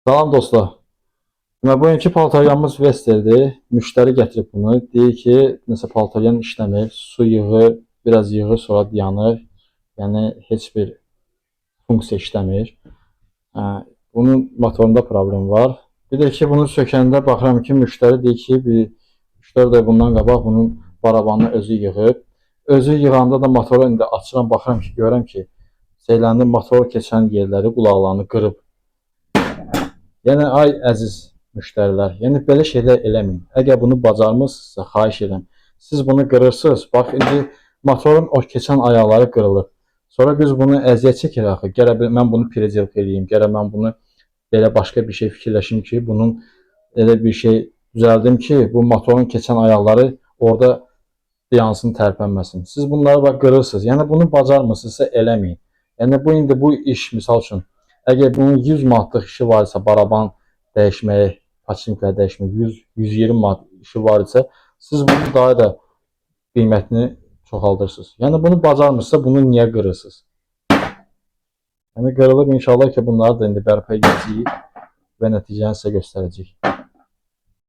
Salam dostlar. Bugünkü paltaryamız Vestel'dir. Müştəri gətirib bunu. Deyir ki, nəsə paltaryan işləmir. Su yığır, biraz yığır, sonra yanır. Yəni heç bir funksiya işləmir. Hə, bunun motorunda problem var. Bir də ki, bunu sökəndə baxıram ki, müştəri deyir ki, bir 3-4 ay bundan qabaq bunun barabanını özü yığıb. Özü yığanda da motoru indi açıram, baxıram ki, görürəm ki, şeylərin motor keçən yerləri, qulaqlarını qırıb. Yəni ay əziz müştərilər, yəni belə şeylər eləməyin. Əgər bunu bacarmırsınızsa, xahiş edirəm. Siz bunu qırırsınız. Bax indi motorun o keçən ayaqları qırılıb. Sonra biz bunu əziyyət çəkir axı. Gərək mən bunu prizelk eləyim. Gərək mən bunu belə başqa bir şey fikirləşim ki, bunun elə bir şey düzəldim ki, bu motorun keçən ayaqları orada yansın, tərpənməsin. Siz bunları bax qırırsınız. Yəni bunu bacarmırsınızsa eləməyin. Yəni bu iş misal üçün əgər bunun 100 manatlıq işi var isə, baraban dəyişməyi, paçinkaları dəyişməyi 100-120 manat işi var isə, siz bunu daha da qiymətini çoxaldırsınız. Yəni bunu bacarmırsınızsa, bunu niyə qırırsınız? Yəni qırılıb inşallah ki, bunları da indi bərpa edəcəyik və nəticəni sizə göstərəcəyik.